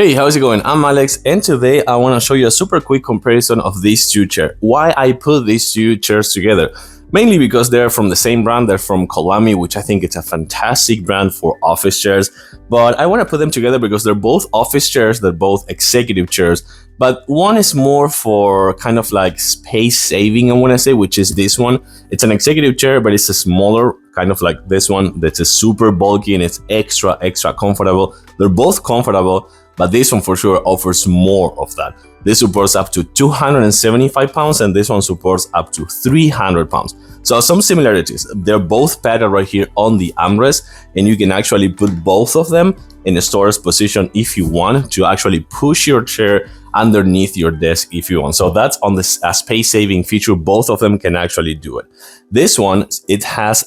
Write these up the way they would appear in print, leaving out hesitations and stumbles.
Hey, how's it going? I'm Alex, and today I want to show you a super quick comparison of these two chairs. Why I put these two chairs together? Mainly because they're from the same brand. They're from COLAMY, which I think it's a fantastic brand for office chairs. But I want to put them together because they're both office chairs, they're both executive chairs. But one is more for kind of like space saving, I want to say, which is this one. It's an executive chair, but it's a smaller, kind of like this one, that's a super bulky and it's extra comfortable. They're both comfortable, but this one for sure offers more of that. This supports up to 275 pounds and this one supports up to 300 pounds. So some similarities. They're both padded right here on the armrest, and you can actually put both of them in a storage position if you want to actually push your chair underneath your desk if you want. So that's on the space saving feature. Both of them can actually do it. This one, it has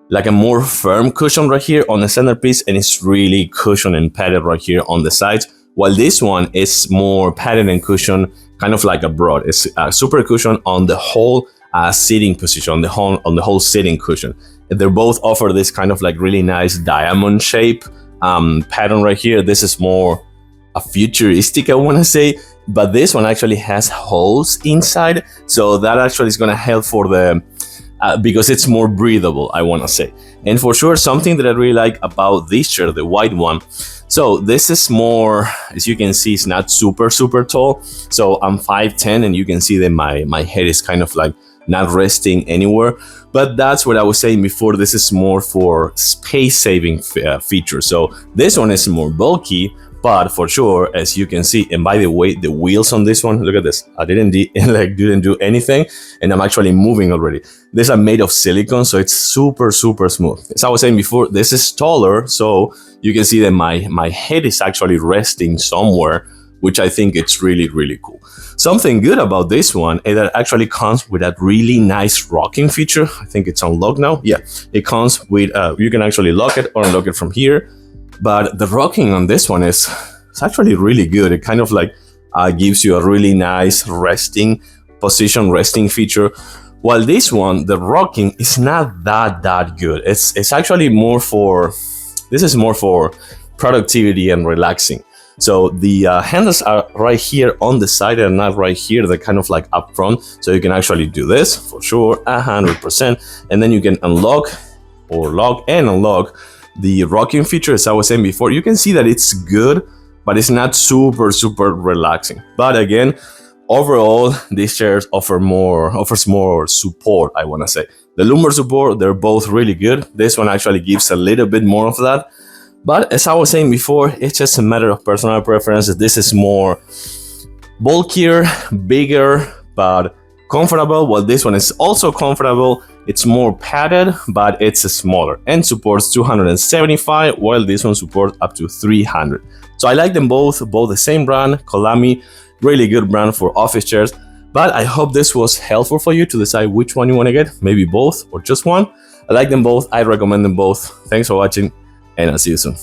like a more firm cushion right here on the centerpiece, and it's really cushioned and padded right here on the sides, while this one is more padded and cushioned, kind of like a broad. It's a super cushion on the whole sitting position, on the whole sitting cushion. And they both offer this kind of like really nice diamond shape pattern right here. This is more a futuristic, I want to say, but this one actually has holes inside, so that actually is going to help for the because it's more breathable, I want to say. And for sure, something that I really like about this chair, the white one, so this is more, as you can see, it's not super tall. So I'm 5'10", and you can see that my head is kind of like not resting anywhere. But that's what I was saying before. This is more for space saving feature. So this one is more bulky, but for sure, as you can see, and by the way, the wheels on this one, look at this. I didn't do anything, and I'm actually moving already. These are made of silicone, so it's super smooth. As I was saying before, this is taller, so you can see that my head is actually resting somewhere, which I think it's really cool. Something good about this one is that it actually comes with a really nice rocking feature. I think it's unlocked now. Yeah, it comes with, you can actually lock it or unlock it from here. But the rocking on this one it's actually really good. It kind of like gives you a really nice resting position, resting feature. While this one, the rocking is not that good. It's actually more for, this is more for productivity and relaxing. So the handles are right here on the side and not right here. They're kind of like up front. So you can actually do this for sure, 100%. And then you can unlock or lock and unlock the rocking feature. As I was saying before, you can see that it's good, but it's not super relaxing. But again, overall, these chairs offers more support, I want to say. The lumbar support, they're both really good. This one actually gives a little bit more of that. But as I was saying before, it's just a matter of personal preference. This is more bulkier, bigger, but comfortable, while this one is also comfortable. It's more padded, but it's smaller and supports 275, while this one supports up to 300. So I like them both the same brand, COLAMY, really good brand for office chairs. But I hope this was helpful for you to decide which one you want to get, maybe both or just one. I like them both, I recommend them both. Thanks for watching, and I'll see you soon.